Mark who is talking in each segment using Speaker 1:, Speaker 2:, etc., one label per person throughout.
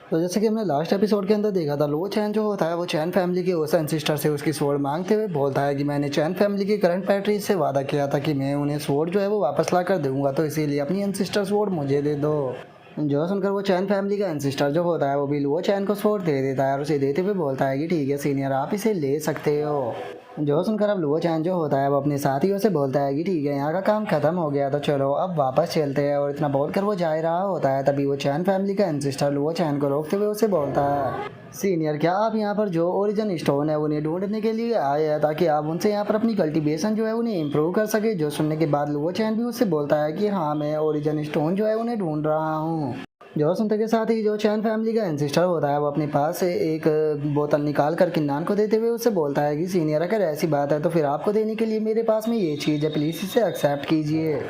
Speaker 1: तो जैसे कि हमने लास्ट एपिसोड के अंदर देखा था, लो चैन जो होता है वो चैन फैमिली के उस एंसिस्टर से उसकी स्वॉर्ड मांगते हुए बोलता है कि मैंने चैन फैमिली के करंट पैट्रीज से वादा किया था कि मैं उन्हें स्वॉर्ड जो है वो वापस ला कर दूंगा, तो इसीलिए अपनी एंसिस्टर स्वॉर्ड मुझे दे दो। जो सुनकर वो चैन फैमिली का एंसिस्टर जो होता है वो भी लुओ चैन को स्वॉर्ड दे देता है और उसे देते हुए बोलता है कि ठीक है सीनियर, आप इसे ले सकते हो। जो सुनकर अब लुओ चैन जो होता है वो अपने साथियों से बोलता है कि ठीक है, यहाँ का काम खत्म हो गया तो चलो अब वापस चलते हैं, और इतना बोलकर वो जा ही रहा होता है। तभी वो चैन फैमिली का एंसिस्टर लुओ चैन को रोकते हुए उसे बोलता है, सीनियर क्या आप यहाँ पर जो ओरिजिन स्टोन है उन्हें ढूंढने के लिए आए हैं ताकि आप उनसे यहाँ पर अपनी कल्टीवेशन जो है उन्हें इम्प्रूव कर सके। जो सुनने के बाद लुओ चैन भी उससे बोलता है कि हाँ, मैं ओरिजिन स्टोन जो है उन्हें ढूंढ रहा हूँ। जो सुनते के साथ ही जो चैन फैमिली का एंसिस्टर होता है वो अपने पास से एक बोतल निकाल कर किन्नान को देते हुए उससे बोलता है कि सीनियर, अगर ऐसी बात है तो फिर आपको देने के लिए मेरे पास में ये चीज़ है, प्लीज़ इसे एक्सेप्ट कीजिए।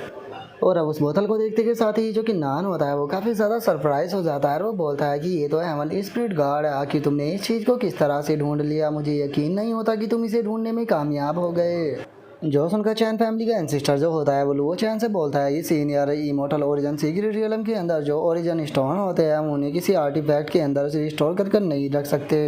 Speaker 1: और अब उस बोतल को देखते के साथ ही जो किन्नान होता है वो काफ़ी ज़्यादा सरप्राइज हो जाता है और वो बोलता है कि ये तो है हेवन स्पिरिट गार्ड है, आखिर तुमने इस चीज़ को किस तरह से ढूंढ लिया, मुझे यकीन नहीं होता कि तुम इसे ढूंढने में कामयाब हो गए। जो सुनकर चैन फैमिली का एंसिस्टर जो होता है वो लुओ चैन से बोलता है कि senior, immortal origin secret realm के अंदर जो ओरिजिन स्टोन होते हैं हम उन्हें किसी आर्टिफैक्ट के अंदर से स्टोर कर नहीं रख सकते,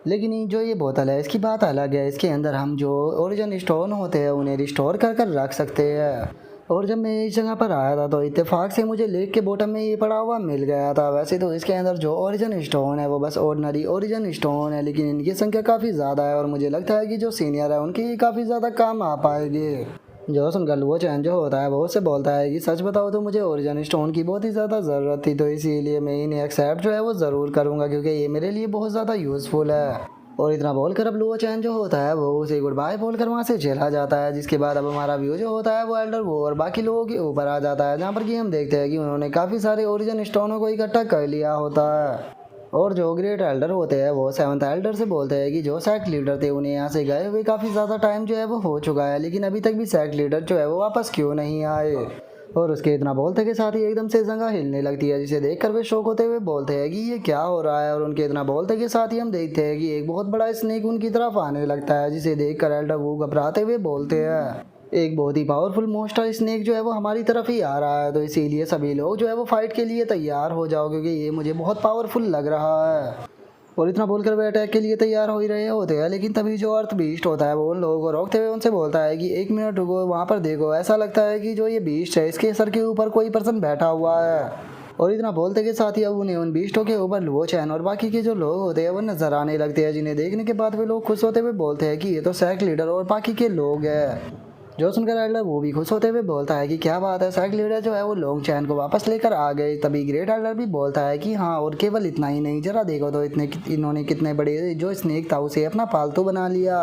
Speaker 1: लेकिन जो ये बोतल है इसकी बात अलग है, इसके अंदर हम जो ओरिजिन स्टोन होते हैं उन्हें रिस्टोर कर रख सकते हैं। और जब मैं इस जगह पर आया था तो इत्तेफाक से मुझे लेक के बॉटम में ये पड़ा हुआ मिल गया था। वैसे तो इसके अंदर जो ओरिजिन स्टोन है वो बस ऑर्डिनरी ओरिजिन स्टोन है, लेकिन इनकी संख्या काफ़ी ज़्यादा है और मुझे लगता है कि जो सीनियर है उनके ये काफ़ी ज़्यादा काम आ पाएंगे। जो सुनकर लुओ चैन जो होता है वो उससे बोलता है कि सच बताओ तो मुझे ओरिजिन स्टोन की बहुत ही ज़्यादा ज़रूरत थी, तो इसीलिए मैं इन्हें एक्सेप्ट जो है वो ज़रूर करूँगा क्योंकि ये मेरे लिए बहुत ज़्यादा यूज़फुल है। और इतना बोलकर अब लुओ चैन जो होता है वो उसे गुड बाय बोलकर वहाँ से चला जाता है, जिसके बाद अब हमारा व्यू जो होता है वो एल्डर वो और बाकी लोगों के ऊपर आ जाता है, जहाँ पर कि हम देखते हैं कि उन्होंने काफ़ी सारे ओरिजिन स्टोनों को इकट्ठा कर लिया होता है। और जो ग्रेट एल्डर होते हैं वो सेवंथ एल्डर से बोलते हैं कि जो सैक्ट लीडर थे उन्हें यहाँ से गए हुए काफ़ी ज़्यादा टाइम जो है वो हो चुका है, लेकिन अभी तक भी सैक्ट लीडर जो है वो वापस क्यों नहीं आए। और उसके इतना बोलते के साथ ही एकदम से जगह हिलने लगती है, जिसे देखकर वे शौक होते हुए बोलते हैं कि ये क्या हो रहा है। और उनके इतना बोलते के साथ ही हम देखते हैं कि एक बहुत बड़ा स्नेक उनकी तरफ आने लगता है, जिसे देखकर एल्डर वो घबराते हुए बोलते हैं एक बहुत ही पावरफुल मोस्टर स्नेक जो है वो हमारी तरफ ही आ रहा है, तो इसीलिए सभी लोग जो है वो फाइट के लिए तैयार हो जाओ क्योंकि ये मुझे बहुत पावरफुल लग रहा है। और इतना बोलकर वे अटैक के लिए तैयार हो ही रहे होते हैं, लेकिन तभी जो अर्थ बीस्ट होता है वो उन लोगों को रोकते हुए उनसे बोलता है कि एक मिनट रुको, वहाँ पर देखो, ऐसा लगता है कि जो ये बीस्ट है इसके सर के ऊपर कोई पर्सन बैठा हुआ है। और इतना बोलते के साथ ही अब उन्हें उन बीस्टों के ऊपर लुओ चैन और बाकी के जो लोग होते हैं वो नजर आने लगते हैं, जिन्हें देखने के बाद वे लोग खुश होते हुए बोलते हैं कि ये तो सैक लीडर और बाकी के लोग हैं। जो सुनकर एल्डर वो भी खुश होते हुए बोलता है कि क्या बात है, सैक लीडर जो है वो लॉन्ग चैन को वापस लेकर आ गए। तभी ग्रेट एल्डर भी बोलता है कि हाँ, और केवल इतना ही नहीं, जरा देखो तो इन्होंने कितने बड़े जो स्नेक था उसे अपना पालतू बना लिया।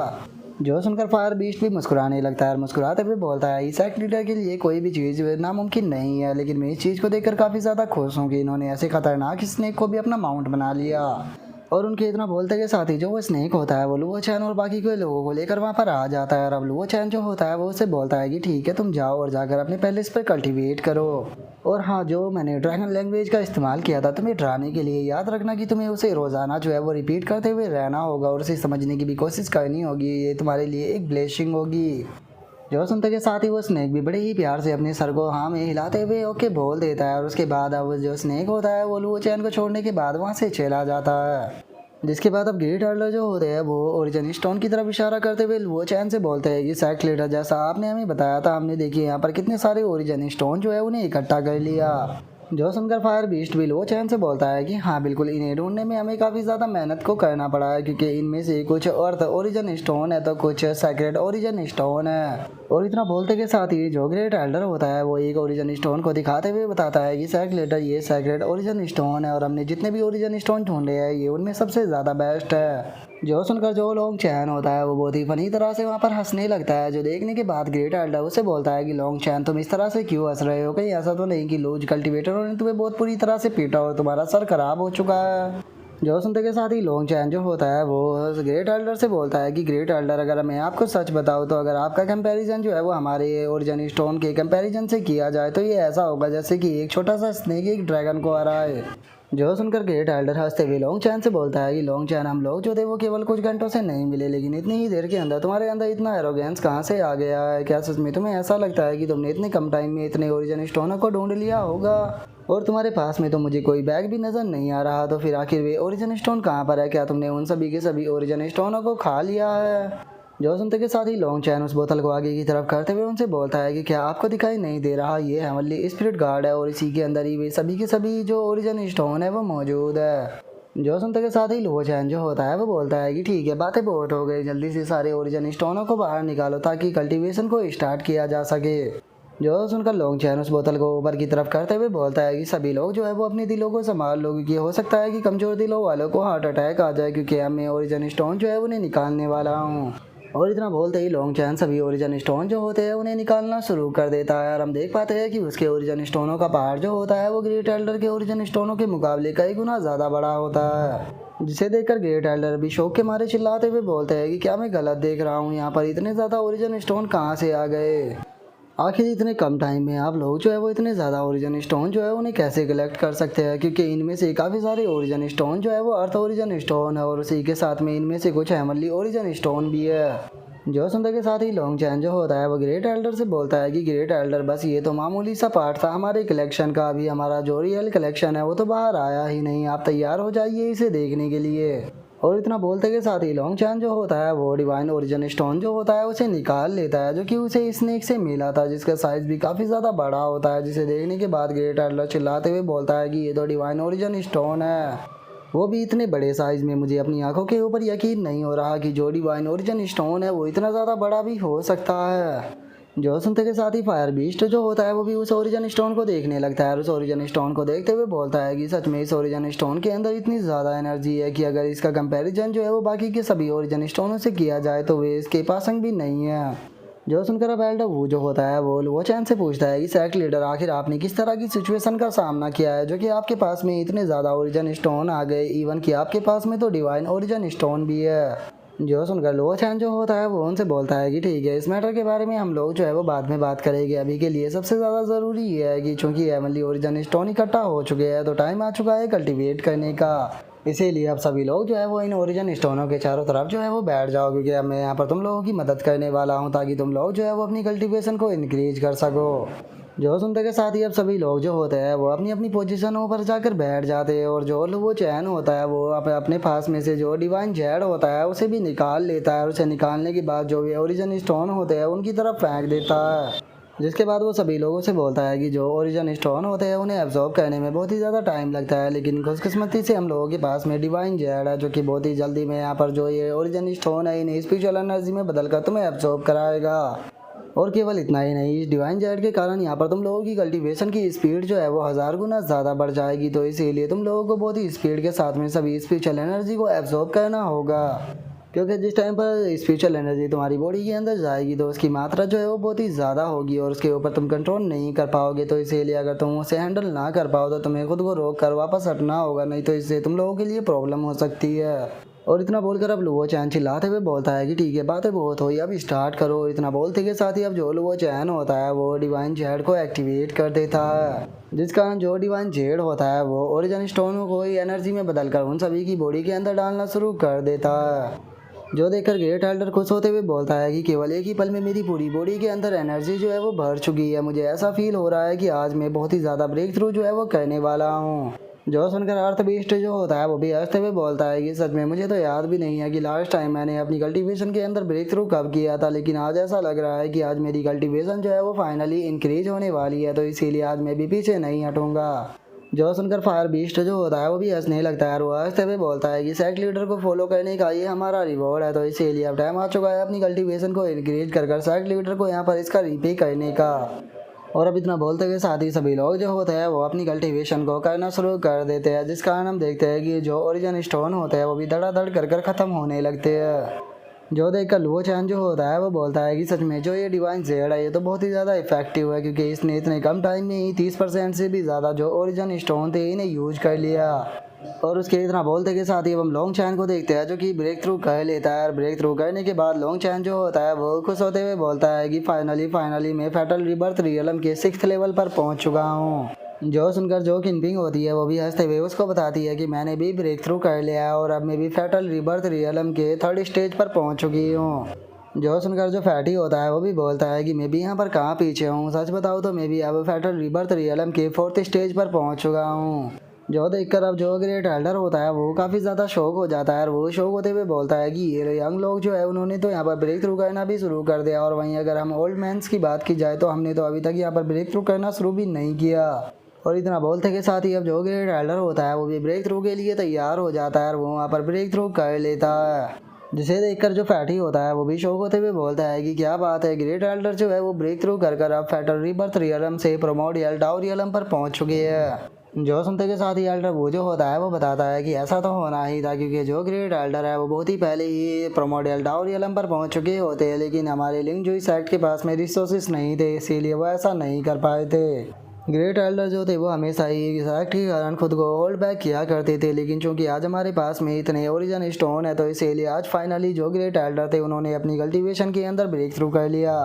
Speaker 1: जो सुनकर फायर बीस्ट भी मुस्कुराने लगता है और मुस्कुराते हुए बोलता है सैक लीडर के लिए कोई भी चीज़ नामुमकिन नहीं है, लेकिन मैं इस चीज़ को देखकर काफ़ी ज़्यादा खुश हूँ कि इन्होंने ऐसे खतरनाक स्नेक को भी अपना माउंट बना लिया। और उनके इतना बोलते के साथ ही जो वो स्नेक होता है वो लुओ चैन और बाकी के लोगों को लेकर वहाँ पर आ जाता है। और अब लुओ चैन जो होता है वो उससे बोलता है कि ठीक है, तुम जाओ और जाकर अपने पैलेस पर कल्टीवेट करो। और हाँ, जो मैंने ड्रैगन लैंग्वेज का इस्तेमाल किया था तुम्हें डराने के लिए, याद रखना कि तुम्हें उसे रोज़ाना जो है वो रिपीट करते हुए रहना होगा और उसे समझने की भी कोशिश करनी होगी, ये तुम्हारे लिए एक ब्लेसिंग होगी। जो सुनते के साथ ही वो स्नेक भी बड़े ही प्यार से अपने सर को हाँ में हिलाते हुए ओके बोल देता है। और उसके बाद अब जो स्नेक होता है वो लुओ चैन को छोड़ने के बाद वहाँ से चला जाता है, जिसके बाद अब ग्रेट एल्डर जो होते हैं वो ओरिजिन स्टोन की तरफ इशारा करते हुए लुओ चैन से बोलते हैं कि सैक लीडर, जैसा आपने हमें बताया था, हमने देखिए यहाँ पर कितने सारे ओरिजिन स्टोन जो है उन्हें इकट्ठा कर लिया। जो सुनकर फायर बीस्ट भी लुओ चैन से बोलता है कि हाँ बिल्कुल, इन्हें ढूंढने में हमें काफ़ी ज़्यादा मेहनत को करना पड़ा है क्योंकि इनमें से कुछ अर्थ ओरिजिन स्टोन है तो कुछ सेक्रेट ओरिजिन स्टोन है। और इतना बोलते के साथ ही जो ग्रेट एल्डर होता है वो एक ओरिजिन स्टोन को दिखाते हुए बताता है कि सैक लीडर, ये सेक्रेट ओरिजिन स्टोन है और हमने जितने भी ओरिजिन स्टोन ढूंढे हैं ये उनमें सबसे ज़्यादा बेस्ट है। जो सुनकर जो लॉन्ग चैन होता है वो बहुत ही फनी तरह से वहाँ पर हंसने लगता है, जो देखने के बाद ग्रेट एल्डर उसे बोलता है कि लॉन्ग चैन, तुम इस तरह से क्यों हंस रहे हो, कहीं ऐसा तो नहीं कि लूज कल्टीवेटरों ने तुम्हें बहुत बुरी तरह से पीटा और तुम्हारा सर खराब हो चुका है। जो सुनते के साथ ही लॉन्ग चैन जो होता है वो ग्रेट एल्डर से बोलता है कि ग्रेट एल्डर, अगर मैं आपको सच बताऊं तो अगर आपका कंपैरिजन जो है वो हमारे ओरिजिन स्टोन के कंपैरिजन से किया जाए तो ये ऐसा होगा जैसे कि एक छोटा सा स्नेक एक ड्रैगन को हरा है। जो सुनकर ग्रेट एल्डर हंसते हुए लॉन्ग चैन से बोलता है कि लॉन्ग चैन, हम लोग जो थे वो केवल कुछ घंटों से नहीं मिले, लेकिन इतनी ही देर के अंदर तुम्हारे अंदर इतना एरोगेंस कहाँ से आ गया है, क्या सच में तुम्हें ऐसा लगता है कि तुमने इतने कम टाइम में इतने ओरिजिन स्टोनों को ढूंढ लिया होगा। और तुम्हारे पास में तो मुझे कोई बैग भी नज़र नहीं आ रहा, तो फिर आखिर वे ओरिजिन स्टोन कहाँ पर है? क्या तुमने उन सभी के सभी ओरिजिन स्टोनों को खा लिया है? जो सुनते के साथ ही लॉन्ग चैन उस बोतल को आगे की तरफ करते हुए उनसे बोलता है कि क्या आपको दिखाई नहीं दे रहा, ये हेवनली स्पिरिट गार्ड है और इसी के अंदर ही वे सभी के सभी जो ओरिजिन स्टोन है वो मौजूद है। जो सुनते के साथ ही लो चैन जो होता है वो बोलता है कि ठीक है, बातें बहुत हो गई, जल्दी से सारे ओरिजिन स्टोनों को बाहर निकालो ताकि कल्टीवेशन को स्टार्ट किया जा सके। जो सुनकर लॉन्ग चैन उस बोतल को ऊपर की तरफ करते हुए बोलता है कि सभी लोग जो है वो अपने दिलों को संभाल लो, क्योंकि हो सकता है कि कमज़ोर दिलों वालों को हार्ट अटैक आ जाए, क्योंकि अब मैं ओरिजिन स्टोन जो है उन्हें निकालने वाला हूँ। और इतना बोलते ही लॉन्ग चैन सभी ओरिजिन स्टोन जो होते हैं उन्हें निकालना शुरू कर देता है, और हम देख पाते हैं कि उसके ओरिजिन स्टोनों का पहाड़ जो होता है वो ग्रेट एल्डर के ओरिजिन स्टोनों के मुकाबले कई गुना ज़्यादा बड़ा होता है, जिसे देखकर ग्रेट एल्डर भी शौक के मारे चिल्लाते हुए बोलते हैं कि क्या मैं गलत देख रहा हूँ, यहाँ पर इतने ज़्यादा ओरिजिन स्टोन कहाँ से आ गए? आखिर इतने कम टाइम में आप लोग जो है वो इतने ज़्यादा ओरिजिन स्टोन जो है उन्हें कैसे कलेक्ट कर सकते हैं? क्योंकि इनमें से काफ़ी सारे ओरिजिन स्टोन जो है वो अर्थ ओरिजिन स्टोन है, और उसी के साथ में इनमें से कुछ हेवनली ओरिजिन स्टोन भी है। जो सुनते के साथ ही लॉन्ग चैन जो होता है वो ग्रेट एल्डर से बोलता है कि ग्रेट एल्डर, बस ये तो मामूली सा पार्ट था हमारे कलेक्शन का, अभी हमारा जो रियल कलेक्शन है वो तो बाहर आया ही नहीं, आप तैयार हो जाइए इसे देखने के लिए। और इतना बोलते के साथ ही लॉन्ग चैन जो होता है वो डिवाइन ओरिजिन स्टोन जो होता है उसे निकाल लेता है, जो कि उसे स्नेक से मिला था, जिसका साइज भी काफ़ी ज़्यादा बड़ा होता है, जिसे देखने के बाद ग्रेट एल्डर चिल्लाते हुए बोलता है कि ये तो डिवाइन ओरिजिन स्टोन है, वो भी इतने बड़े साइज़ में। मुझे अपनी आंखों के ऊपर यकीन नहीं हो रहा कि जो डिवाइन ओरिजिन स्टोन है वो इतना ज़्यादा बड़ा भी हो सकता है। जो सुनते के साथ ही फायर बीस्ट जो होता है वो भी उस ओरिजिन स्टोन को देखने लगता है, और उस ओरिजिन स्टोन को देखते हुए बोलता है कि सच में इस ओरिजिन स्टोन के अंदर इतनी ज़्यादा एनर्जी है कि अगर इसका कंपैरिजन जो है वो बाकी के सभी ओरिजिन स्टोनों से किया जाए तो वे इसके पासंग भी नहीं है। जो सुनकर अब एल्डर वो जो होता है वो चैन से पूछता है कि सेक्ट लीडर, आखिर आपने किस तरह की सिचुएशन का सामना किया है जो कि आपके पास में इतने ज़्यादा ओरिजिन स्टोन आ गए, इवन कि आपके पास में तो डिवाइन ओरिजिन स्टोन भी है। जो सुनकर लो चैन जो होता है वो उनसे बोलता है कि ठीक है, इस मैटर के बारे में हम लोग जो है वो बाद में बात करेंगे, अभी के लिए सबसे ज़्यादा ज़रूरी ये है कि चूँकि हेवनली ओरिजिन स्टोन इकट्ठा हो चुके हैं तो टाइम आ चुका है कल्टीवेट करने का। इसीलिए अब सभी लोग जो है वो इन ओरिजिन स्टोनों के चारों तरफ जो है वो बैठ जाओ, क्योंकि अब मैं यहाँ पर तुम लोगों की मदद करने वाला हूँ ताकि तुम लोग जो है वो अपनी कल्टीवेशन को इंक्रीज कर सको। जो सुनते के साथ ही अब सभी लोग जो होते हैं वो अपनी अपनी पोजीशनों पर जाकर बैठ जाते हैं, और जो वो चैन होता है वो अपने पास में से जो डिवाइन जेड होता है उसे भी निकाल लेता है, और उसे निकालने के बाद जो भी ओरिजिन स्टोन होते हैं उनकी तरफ फेंक देता है, जिसके बाद वो सभी लोगों से बोलता है कि जो ओरिजिन स्टोन होते हैं उन्हें एब्जॉर्ब करने में बहुत ही ज़्यादा टाइम लगता है, लेकिन खुशकिस्मती से हम लोगों के पास में डिवाइन जेड है जो कि बहुत ही जल्दी में यहाँ पर जो ये ओरिजिन स्टोन है इन्हें स्पिरिचुअल एनर्जी में बदल कर तुम्हें एब्जॉर्ब कराएगा। और केवल इतना ही नहीं, इस डिवाइन जेड के कारण यहाँ पर तुम लोगों की कल्टीवेशन की स्पीड जो है वो 1000 गुना ज़्यादा बढ़ जाएगी, तो इसीलिए तुम लोगों को बहुत ही स्पीड के साथ में सभी स्पिरिचुअल एनर्जी को एब्जॉर्ब करना होगा, क्योंकि जिस टाइम पर स्पिरिचुअल एनर्जी तुम्हारी बॉडी के अंदर जाएगी तो उसकी मात्रा जो है वो बहुत ही ज़्यादा होगी और उसके ऊपर तुम कंट्रोल नहीं कर पाओगे, तो इसीलिए अगर तुम उसे हैंडल ना कर पाओ तो तुम्हें खुद को रोक कर वापस हटना होगा, नहीं तो इससे तुम लोगों के लिए प्रॉब्लम हो सकती है। और इतना बोलकर अब लुओ चैन चिल्लाते हुए बोलता है कि ठीक है, बातें बहुत हुई, अब स्टार्ट करो। इतना बोलते के साथ ही अब जो लुओ चैन होता है वो डिवाइन जेड को एक्टिवेट कर देता है, जिस कारण जो डिवाइन जेड होता है वो ओरिजिन स्टोन को एनर्जी में बदलकर उन सभी की बॉडी के अंदर डालना शुरू कर देता है, जो देखकर ग्रेट एल्डर खुश होते हुए बोलता है कि केवल एक ही पल में मेरी पूरी बॉडी के अंदर एनर्जी जो है वो भर चुकी है, मुझे ऐसा फील हो रहा है कि आज मैं बहुत ही ज़्यादा ब्रेक थ्रू जो है वो करने वाला हूँ। जो सुनकर अर्थ बीस्ट जो होता है वो भी हंसते हुए बोलता है कि सच में मुझे तो याद भी नहीं है कि लास्ट टाइम मैंने अपनी कल्टीवेशन के अंदर ब्रेक थ्रू कब किया था, लेकिन आज ऐसा लग रहा है कि आज मेरी कल्टीवेशन जो है वो फाइनली इंक्रीज होने वाली है, तो इसीलिए आज मैं भी पीछे नहीं हटूंगा। जो सुनकर फायर बीस्ट जो होता है वो भी हंसने लगता है, वो हंसते हुए बोलता है कि सेक्ट लीडर को फॉलो करने का ये हमारा रिवॉर्ड है, तो इसीलिए अब टाइम आ चुका है अपनी कल्टीवेशन को इंक्रीज कर सेक्ट लीडर को यहाँ पर इसका रिपे करने का। और अब इतना बोलते हुए साथ ही सभी लोग जो होते हैं वो अपनी कल्टीवेशन को करना शुरू कर देते हैं, जिस कारण हम देखते हैं कि जो ओरिजिन स्टोन होते हैं वो भी धड़ाधड़ कर ख़त्म होने लगते हैं। जो देखकर लुओ चैन जो होता है वो बोलता है कि सच में जो ये डिवाइन जेड है ये तो बहुत ही ज़्यादा इफेक्टिव है, क्योंकि इसने इतने कम टाइम में ही 30% से भी ज़्यादा जो ओरिजिन स्टोन थे इन्हें यूज कर लिया। और उसके इतना बोलते के साथ ही अब हम लॉन्ग चैन को देखते हैं जो कि ब्रेक थ्रू कर लेता है, और ब्रेक थ्रू करने के बाद लॉन्ग चैन जो होता है वो खुश होते हुए बोलता है कि फाइनली मैं फैटल रिबर्थ रियलम के 6th लेवल पर पहुंच चुका हूं। जो सुनकर जो किनपिंग होती है वो भी हंसते हुए उसको बताती है कि मैंने भी ब्रेक थ्रू कर लिया है और अब मैं भी फैटल रिबर्थ रियलम के 3rd स्टेज पर पहुंच चुकी हूँ। जो सुनकर जो फैटी होता है वो भी बोलता है कि मैं भी यहाँ पर कहाँ पीछे हूँ, सच बताऊँ तो मैं भी अब फैटल रिबर्थ रियलम के 4th स्टेज पर पहुँच चुका हूँ। जो देखकर अब जो ग्रेट एल्डर होता है वो काफ़ी ज़्यादा शौक हो जाता है और वो शौक होते हुए बोलता है कि ये यंग लोग जो है उन्होंने तो यहाँ पर ब्रेक थ्रू करना भी शुरू कर दिया, और वहीं अगर हम ओल्ड मैंस की बात की जाए तो हमने तो अभी तक यहाँ पर ब्रेक थ्रू करना शुरू भी नहीं किया। और इतना बोलते के साथ ही अब जो ग्रेट एल्डर होता है वो भी ब्रेक थ्रू के लिए तैयार हो जाता है और वो वहाँ पर ब्रेक थ्रू कर लेता है, जिसे देखकर जो फैटी होता है वो भी शौक होते हुए बोलता है कि क्या बात है, ग्रेट एल्डर जो है वो ब्रेक थ्रू कर अब फैटल रिबर्थ रियलम से प्रोमोडियल डाउ रियलम पर पहुंच चुकी है। जो सुनते के साथ ही एल्डर वो जो होता है वो बताता है कि ऐसा तो होना ही था, क्योंकि जो ग्रेट एल्डर है वो बहुत ही पहले ही प्रोमोडियल डाउ रियलम पर पहुंच चुके होते हैं, लेकिन हमारे लिंक जो सेक्ट के पास में रिसोर्सेस नहीं थे, इसीलिए वो ऐसा नहीं कर पाए थे। ग्रेट एल्डर जो थे वो हमेशा ही सेक्ट के कारण खुद को होल्ड बैक किया करते थे, लेकिन चूंकि आज हमारे पास में इतने ओरिजिन स्टोन है तो इसीलिए आज फाइनली जो ग्रेट एल्डर थे उन्होंने अपनी कल्टीवेशन के अंदर ब्रेक थ्रू कर लिया।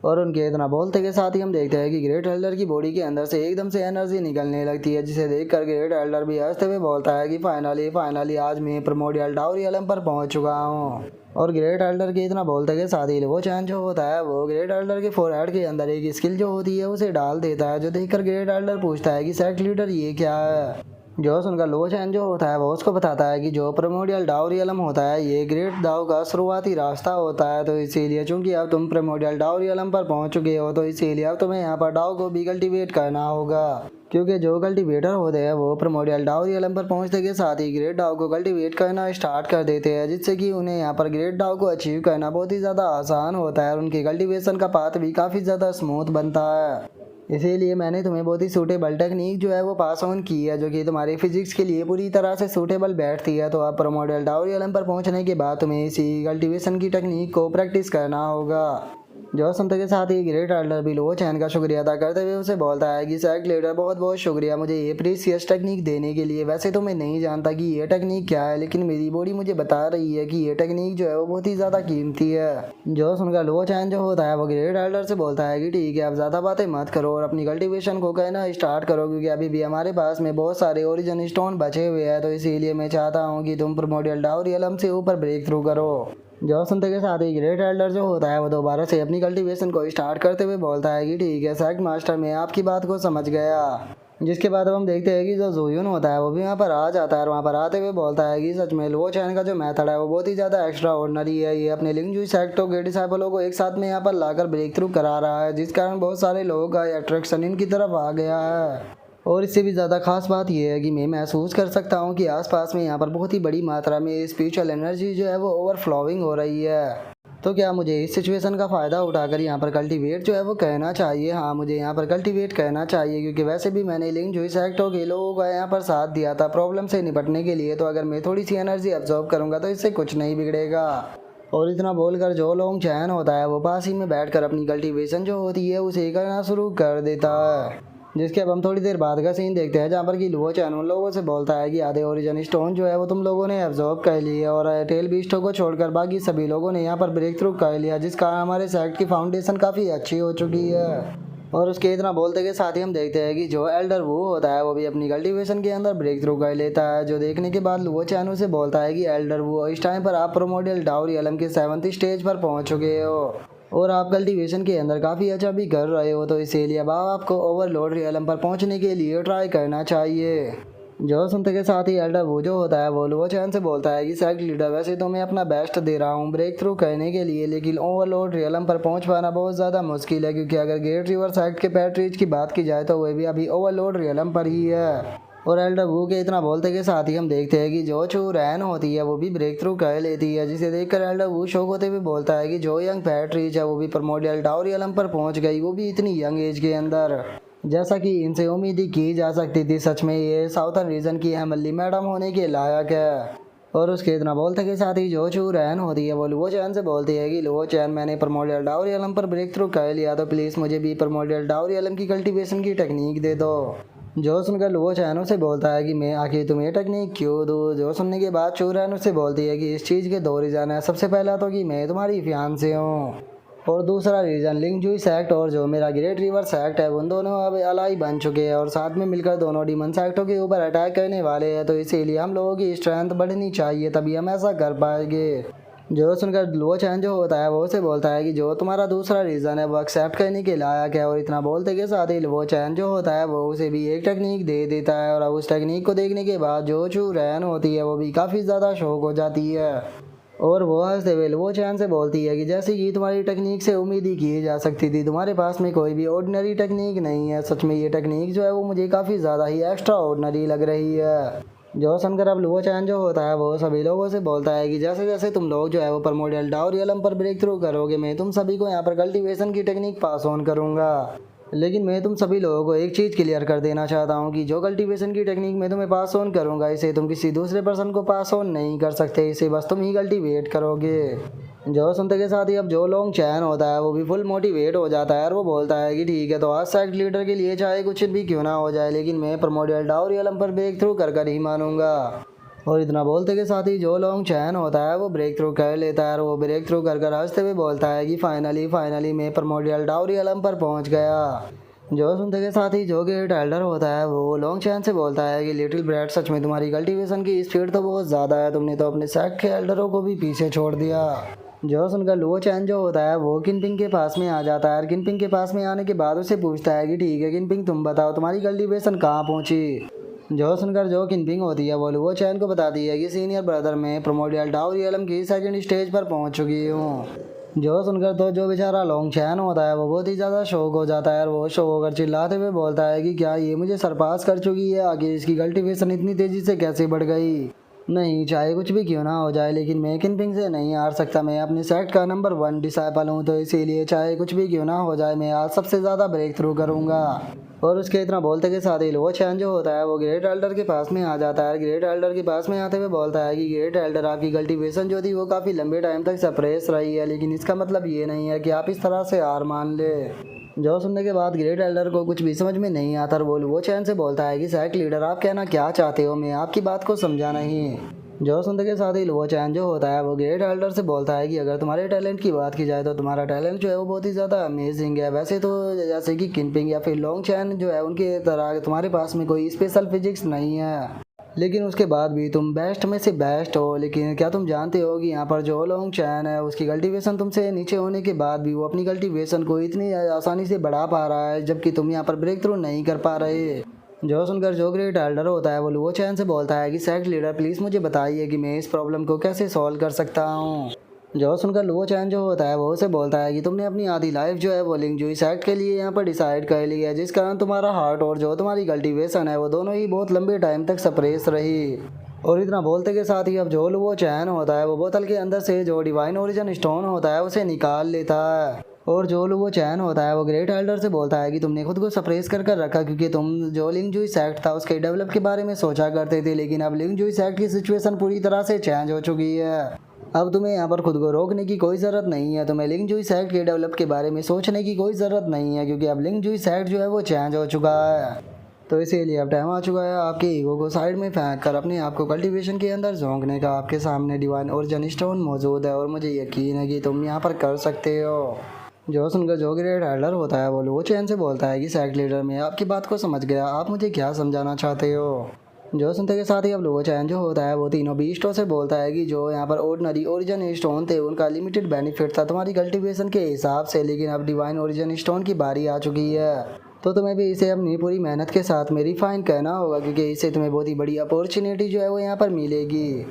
Speaker 1: और उनके इतना बोलते के साथ ही हम देखते हैं कि ग्रेट एल्डर की बॉडी के अंदर से एकदम से एनर्जी निकलने लगती है, जिसे देखकर ग्रेट एल्डर भी हंसते हुए बोलता है कि फाइनली आज मैं प्रोमोडियल डाउ रियलम पर पहुंच चुका हूँ। और ग्रेट एल्डर के इतना बोलते के साथ ही वो चैन जो होता है वो ग्रेट एल्डर के फोरहेड के अंदर एक स्किल जो होती है उसे डाल देता है, जो देखकर ग्रेट एल्डर पूछता है कि सेक्ट लीडर ये क्या है। जो सुनकर लो चैन जो होता है वो उसको बताता है कि जो प्रोमोडियल डाउ रियलम होता है ये ग्रेट दाव का शुरुआती रास्ता होता है, तो इसीलिए चूंकि अब तुम प्रोमोडियल डाउ रियलम पर पहुंच चुके हो तो इसीलिए अब तुम्हें यहाँ पर डाउ को भी कल्टीवेट करना होगा, क्योंकि जो कल्टीवेटर होते हैं वो प्रोमोडियल डाउ रियलम पर पहुंचने के साथ ही ग्रेट डाउ को कल्टीवेट करना स्टार्ट कर देते हैं, जिससे कि उन्हें यहाँ पर ग्रेट डाउ को अचीव करना बहुत ही ज़्यादा आसान होता है और उनके कल्टीवेशन का पाथ भी काफ़ी ज़्यादा स्मूथ बनता है। इसीलिए मैंने तुम्हें बहुत ही सूटेबल टेक्निक जो है वो पास ऑन की है, जो कि तुम्हारी फिजिक्स के लिए पूरी तरह से सूटेबल बैठती है। तो अब प्रोमोडियल डाउ रियलम पर पहुंचने के बाद तुम्हें इसी कल्टीवेशन की टेक्निक को प्रैक्टिस करना होगा। जो सुनते के साथ ही ग्रेट एल्डर भी लो चैन का शुक्रिया अदा करते हुए उसे बोलता है कि सेक्ट लीडर बहुत बहुत शुक्रिया मुझे ये प्रीसियस टेक्निक देने के लिए। वैसे तो मैं नहीं जानता कि ये टेक्निक क्या है, लेकिन मेरी बॉडी मुझे बता रही है कि ये टेक्निक जो है वो बहुत ही ज़्यादा कीमती है। जो सुनकर लो चैन जो होता है वो ग्रेट एल्डर से बोलता है कि ठीक है, अब ज़्यादा बातें मत करो और अपनी कल्टीवेशन को कहना स्टार्ट करो, क्योंकि अभी भी हमारे पास में बहुत सारे ओरिजिन स्टोन बचे हुए हैं, तो इसीलिए मैं चाहता हूँ कि तुम प्रोमोडियल डाउ रियलम से ऊपर ब्रेक थ्रू करो। जो सुनते के साथ ही ग्रेट एल्डर जो होता है वो दोबारा से अपनी कल्टीवेशन को स्टार्ट करते हुए बोलता है कि ठीक है सेक्ट मास्टर, मैं आपकी बात को समझ गया। जिसके बाद अब हम देखते हैं कि जो जोयुन होता है वो भी वहाँ पर आ जाता है और वहाँ पर आते हुए बोलता है कि सच में लो चैन का जो मेथड है वो बहुत ही ज़्यादा एक्स्ट्रा ऑर्डिनरी है। ये अपने लिंगजू सेक्टो के डिसाइपलों को एक साथ में यहाँ पर लाकर ब्रेक थ्रू करा रहा है, जिस कारण बहुत सारे लोगों का अट्रैक्शन इनकी तरफ आ गया है। और इससे भी ज़्यादा खास बात यह है कि मैं महसूस कर सकता हूँ कि आसपास में यहाँ पर बहुत ही बड़ी मात्रा में स्पिरिचुअल एनर्जी जो है वो ओवरफ्लोइंग हो रही है। तो क्या मुझे इस सिचुएशन का फ़ायदा उठाकर यहाँ पर कल्टीवेट जो है वो कहना चाहिए? हाँ, मुझे यहाँ पर कल्टीवेट कहना चाहिए, क्योंकि वैसे भी मैंने लिंक जो सेक्टो के लोगों का यहाँ पर साथ दिया था प्रॉब्लम से निपटने के लिए, तो अगर मैं थोड़ी सी एनर्जी अब्जॉर्ब करूँगा तो इससे कुछ नहीं बिगड़ेगा। और इतना बोलकर जो लोंग चैन होता है वो पास ही में बैठकर अपनी कल्टीवेशन जो होती है उसे करना शुरू कर देता है। जिसके अब हम थोड़ी देर बाद का सीन देखते हैं, जहाँ पर कि लुओ चैन उन लोगों से बोलता है कि आधे ओरिजिन स्टोन जो है वो तुम लोगों ने एब्जॉर्ब कर लिए और टेल बीस्टो को छोड़कर बाकी सभी लोगों ने यहाँ पर ब्रेक थ्रू कर लिया, जिस कारण हमारे सेक्ट की फाउंडेशन काफ़ी अच्छी हो चुकी है। और उसके इतना बोलते के साथ ही हम देखते हैं कि जो एल्डर वो होता है वो भी अपनी कल्टीवेशन के अंदर ब्रेक थ्रू कर लेता है, जो देखने के बाद लुओ चैन उसे बोलता है कि एल्डर वो इस टाइम पर आप प्रोमोडियल डाउ रियलम के 7th स्टेज पर पहुँच चुके हो और आप कल्टीवेशन के अंदर काफ़ी अच्छा भी कर रहे हो, तो इसीलिए अब आपको ओवरलोड रियलम पर पहुंचने के लिए ट्राई करना चाहिए। जो सुनते के साथ ही एल्डर वो जो होता है वो लुओ चैन से बोलता है कि सेक्ट लीडर, वैसे तो मैं अपना बेस्ट दे रहा हूँ ब्रेक थ्रू करने के लिए, लेकिन ओवरलोड रियलम पर पहुंच पाना बहुत ज़्यादा मुश्किल है, क्योंकि अगर ग्रेट रिवर सेक्ट के पैट्रिज की बात की जाए तो वह भी अभी ओवरलोड रियलम पर ही है। और एल्डर वू के इतना बोलते के साथ ही हम देखते हैं कि जो चू रैन होती है वो भी ब्रेक थ्रू कर लेती है, जिसे देखकर एल्डर वू शौक होते हुए बोलता है कि जो यंग पैट्रिज है वो भी प्रोमोडियल डाउ रियलम पर पहुंच गई, वो भी इतनी यंग एज के अंदर, जैसा कि इनसे उम्मीद ही की जा सकती थी। सच में ये साउथर्न रीजन की हेमली मैडम होने के लायक है। और उसके इतना बोलते के साथ ही जो चू रैन होती है वो लुओ चैन से बोलती है कि लुओ चैन, मैंने प्रोमोडियल डाउ रियलम पर ब्रेक थ्रू कर लिया, तो प्लीज़ मुझे भी प्रोमोडियल डाउ रियलम की कल्टीवेशन की टेक्निक दे दो। जो सुनकर लुओ चैन उसे बोलता है कि मैं आखिर तुम्हें टेक्निक क्यों दूँ। जो सुनने के बाद चू रैन उससे बोलती है कि इस चीज़ के 2 रीज़न है। सबसे पहला तो कि मैं तुम्हारी फियांसे हूँ, और दूसरा रीज़न लिंगजुई सेक्ट और जो मेरा ग्रेट रिवर सेक्ट है उन दोनों अब अलाई बन चुके हैं और साथ में मिलकर दोनों डीमन सेक्टों के ऊपर अटैक करने वाले हैं, तो इसीलिए हम लोगों की स्ट्रेंथ बढ़नी चाहिए, तभी हम ऐसा कर पाएंगे। जो सुनकर लो चैन जो होता है वो उसे बोलता है कि जो तुम्हारा दूसरा रीज़न है वो एक्सेप्ट करने के लायक है। और इतना बोलते के साथ ही वो चैन जो होता है वो उसे भी एक टेक्निक दे देता है। और अब उस टेक्निक को देखने के बाद जो चू रैन होती है वो भी काफ़ी ज़्यादा शौक हो जाती है। और वो हंसते हुए वो चैन से बोलती है कि जैसे कि तुम्हारी टेक्निक से उम्मीद ही की जा सकती थी, तुम्हारे पास में कोई भी ऑर्डिनरी टेक्निक नहीं है। सच में ये टेक्निक जो है वो मुझे काफ़ी ज़्यादा ही एक्स्ट्रा ऑर्डिनरी लग रही है। जो सुनकर अब लुओ चैन जो होता है वो सभी लोगों से बोलता है कि जैसे जैसे तुम लोग जो है वो परमोडियल डाउ रियलम पर ब्रेक थ्रू करोगे, मैं तुम सभी को यहाँ पर कल्टीवेशन की टेक्निक पास ऑन करूँगा। लेकिन मैं तुम सभी लोगों को एक चीज़ क्लियर कर देना चाहता हूँ कि जो कल्टीवेशन की टेक्निक मैं तुम्हें पास ऑन करूँगा इसे तुम किसी दूसरे पर्सन को पास ऑन नहीं कर सकते, इसे बस तुम ही कल्टीवेट करोगे। जो सुनते के साथ ही अब जो लोंग चैन होता है वो भी फुल मोटिवेट हो जाता है और वो बोलता है कि ठीक है, तो आज सेक्ट लीडर के लिए चाहे कुछ भी क्यों ना हो जाए, लेकिन मैं प्रमोडियल डाउ रियलम पर ब्रेक थ्रू कर कर ही मानूंगा। और इतना बोलते के साथ ही जो लोंग चैन होता है वो ब्रेक थ्रू कर लेता है और वो ब्रेक थ्रू कर कर हंसते हुए बोलता है कि फाइनली फाइनली मैं प्रमोडियल डाउ रियलम पर पहुंच गया। जो सुनते के साथ ही जो गेट एल्डर होता है वो लॉन्ग चैन से बोलता है कि लिटिल ब्रैड, सच में तुम्हारी कल्टीवेशन की स्पीड तो बहुत ज़्यादा है, तुमने तो अपने सेक्ट के एल्डरों को भी पीछे छोड़ दिया। जो सुनकर लुओ चैन जो होता है वो किनपिंग के पास में आ जाता है और किनपिंग के पास में आने के बाद उसे पूछता है कि ठीक है किनपिंग, तुम बताओ तुम्हारी कल्टीवेशन कहाँ पहुँची। जो सुनकर जो किनपिंग होती है वो लुओ चैन को बताती है कि सीनियर ब्रदर में प्रोमोडियल डाउ रियलम की सेकंड स्टेज पर पहुँच चुकी हूँ। जो सुनकर तो जो बेचारा लॉन्ग चैन होता है वो बहुत ही ज़्यादा शौक हो जाता है और वो शौक होकर चिल्लाते हुए बोलता है कि क्या ये मुझे सरपास कर चुकी है, आगे इसकी कल्टीवेशन इतनी तेज़ी से कैसे बढ़ गई। नहीं, चाहे कुछ भी क्यों ना हो जाए लेकिन मैं किनपिंग से नहीं हार सकता, मैं अपने सेट का नंबर 1 डिसाइपल हूँ, तो इसीलिए चाहे कुछ भी क्यों ना हो जाए मैं आज सबसे ज़्यादा ब्रेक थ्रू करूँगा। और उसके इतना बोलते के साथ ही लो चैन जो होता है वो ग्रेट एल्डर के पास में आ जाता है। ग्रेट एल्डर के पास में आते हुए बोलता है कि ग्रेट एल्डर, आपकी कल्टीवेशन जो थी वो काफ़ी लंबे टाइम तक सप्रेस रही है, लेकिन इसका मतलब ये नहीं है कि आप इस तरह से हार मान ले। जो सुनने के बाद ग्रेट एल्डर को कुछ भी समझ में नहीं आता और वो चैन से बोलता है कि सेक्ट लीडर, आप कहना क्या चाहते हो, मैं आपकी बात को समझा नहीं। जो सुनते के साथ ही वो चैन जो होता है वो ग्रेट एल्डर से बोलता है कि अगर तुम्हारे टैलेंट की बात की जाए तो तुम्हारा टैलेंट जो है वो बहुत ही ज़्यादा अमेजिंग है। वैसे तो जैसे कि किनपिंग या फिर लॉन्ग चैन जो है उनके तरह तुम्हारे पास में कोई स्पेशल फिजिक्स नहीं है, लेकिन उसके बाद भी तुम बेस्ट में से बेस्ट हो। लेकिन क्या तुम जानते हो कि यहाँ पर जो लॉन्ग चैन है उसकी कल्टीवेशन तुमसे नीचे होने के बाद भी वो अपनी कल्टीवेशन को इतनी आसानी से बढ़ा पा रहा है, जबकि तुम यहाँ पर ब्रेक थ्रू नहीं कर पा रहे। जो सुनकर जो ग्रेट एल्डर होता है वो लुओ चैन से बोलता है कि सेक्ट लीडर, प्लीज़ मुझे बताइए कि मैं इस प्रॉब्लम को कैसे सॉल्व कर सकता हूँ। जो सुनकर लुओ चैन जो होता है वो उसे बोलता है कि तुमने अपनी आधी लाइफ जो है वो लिंगजुई सेक्ट के लिए यहाँ पर डिसाइड कर ली है, जिस कारण तुम्हारा हार्ट और जो तुम्हारी कल्टीवेशन है वो दोनों ही बहुत लंबे टाइम तक सप्रेस रही। और इतना बोलते के साथ ही अब जो लुओ चैन होता है वो बोतल के अंदर से जो डिवाइन ओरिजिन स्टोन होता है उसे निकाल लेता है। और जो लुओ चैन होता है वो ग्रेट एल्डर से बोलता है कि तुमने खुद को सप्रेस कर कर रखा क्योंकि तुम जो लिंगजुई सेक्ट था उसके डेवलप के बारे में सोचा करते थे, लेकिन अब लिंगजुई सेक्ट की सिचुएशन पूरी तरह से चेंज हो चुकी है। अब तुम्हें यहाँ पर खुद को रोकने की कोई ज़रूरत नहीं है, तुम्हें लिंगजुई सेक्ट के डेवलप के बारे में सोचने की कोई ज़रूरत नहीं है, क्योंकि अब लिंगजुई सेक्ट जो है वो चेंज हो चुका है। तो इसीलिए अब टाइम आ चुका है आपके ईगो को साइड में फेंक कर अपने आप को कल्टीवेशन के अंदर झोंकने का। आपके सामने डिवाइन ओरिजिन स्टोन मौजूद है और मुझे यकीन है कि तुम यहाँ पर कर सकते हो। जो सुनकर जो ग्रेट एल्डर होता है वो लो चैन से बोलता है कि सेक्ट लीडर, मैं आपकी बात को समझ गया, आप मुझे क्या समझाना चाहते हो। जो सुनते के साथ ही अब लो चैन जो होता है वो तीनों बीस्टों से बोलता है कि जो यहाँ पर ऑर्डिनरी ओरिजिन स्टोन थे उनका लिमिटेड बेनिफिट था तुम्हारी कल्टीवेशन के हिसाब से, लेकिन अब डिवाइन ओरिजिन स्टोन की बारी आ चुकी है, तो तुम्हें भी इसे अपनी पूरी मेहनत के साथ में रिफाइन करना होगा, क्योंकि इससे तुम्हें बहुत ही बड़ी अपॉर्चुनिटी जो है वो यहाँ पर मिलेगी।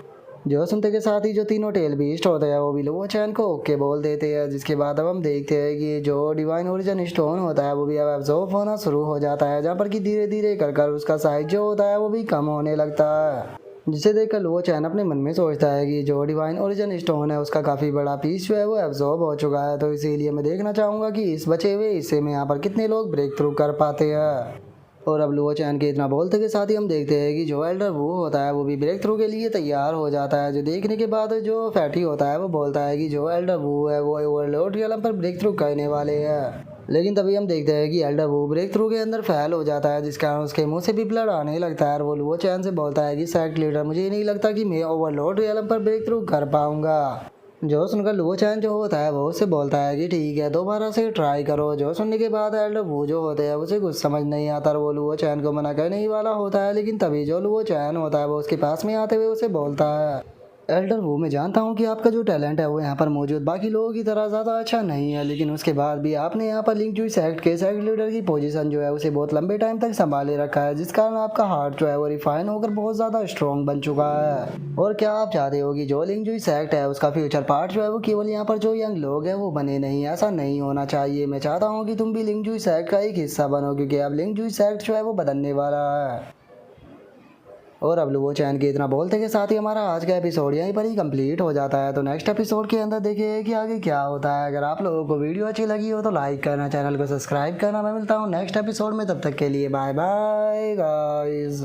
Speaker 1: जो सुनते के साथ ही जो तीनों टेल बीस्ट होते हैं वो भी लुओ चैन को ओके बोल देते हैं, जिसके बाद अब हम देखते हैं कि जो डिवाइन ओरिजिन स्टोन होता है वो भी अब एब्जॉर्ब होना शुरू हो जाता है, जहाँ पर कि धीरे धीरे कर कर उसका साइज जो होता है वो भी कम होने लगता है। जिसे देखकर लुओ चैन अपने मन में सोचता है कि जो डिवाइन ओरिजिन स्टोन है उसका काफ़ी बड़ा पीस जो है वो एब्जॉर्ब हो चुका है, तो इसीलिए मैं देखना चाहूँगा कि इस बचे हुए हिस्से में यहाँ पर कितने लोग ब्रेक थ्रू कर पाते हैं। और अब लुओ चैन के इतना बोलते के साथ ही हम देखते हैं कि जो एल्डर वो होता है वो भी ब्रेक थ्रू के लिए तैयार हो जाता है, जो देखने के बाद जो फैटी होता है वो बोलता है कि जो एल्डर वो है वो ओवरलोड रियलम पर ब्रेक थ्रू करने वाले हैं। लेकिन तभी हम देखते हैं कि एल्डर वो ब्रेक थ्रू के अंदर फेल हो जाता है, जिस कारण उसके मुंह से भी ब्लड आने लगता है और वो लुओ चैन से बोलता है कि सेक्ट लीडर, मुझे नहीं लगता कि मैं ओवरलोड रियलम पर ब्रेक थ्रू कर पाऊंगा। जो सुनकर लुओ चैन जो होता है वो उससे बोलता है कि ठीक है, दोबारा से ट्राई करो। जो सुनने के बाद एल्डर वो जो होते हैं उसे कुछ समझ नहीं आता और वो लुओ चैन को मना करने ही वाला होता है, लेकिन तभी जो लुओ चैन होता है वो उसके पास में आते हुए उसे बोलता है एल्डर वो मैं जानता हूँ कि आपका जो टैलेंट है वो यहाँ पर मौजूद बाकी लोगों की तरह ज़्यादा अच्छा नहीं है, लेकिन उसके बाद भी आपने यहाँ पर लिंक जूई सेक्ट के सेक्ट लीडर की पोजीशन जो है उसे बहुत लंबे टाइम तक संभाले रखा है, जिस कारण आपका हार्ट जो है वो रिफाइन होकर बहुत ज़्यादा स्ट्रॉन्ग बन चुका है। और क्या आप चाहते हो कि जो लिंक जूई सेक्ट है उसका फ्यूचर पार्ट जो है वो केवल यहाँ पर जो यंग लोग हैं वो बने? नहीं, ऐसा नहीं होना चाहिए। मैं चाहता हूँ कि तुम भी लिंक जूई सेक्ट का एक हिस्सा बनो, क्योंकि अब लिंक जूई सेक्ट जो है वो बदलने वाला है। और अब लुओ चैन के इतना बोलते के साथ ही हमारा आज का एपिसोड यहीं पर ही कंप्लीट हो जाता है। तो नेक्स्ट एपिसोड के अंदर देखिए कि आगे क्या होता है। अगर आप लोगों को वीडियो अच्छी लगी हो तो लाइक करना, चैनल को सब्सक्राइब करना। मैं मिलता हूँ नेक्स्ट एपिसोड में, तब तक के लिए बाय बाय गाइस।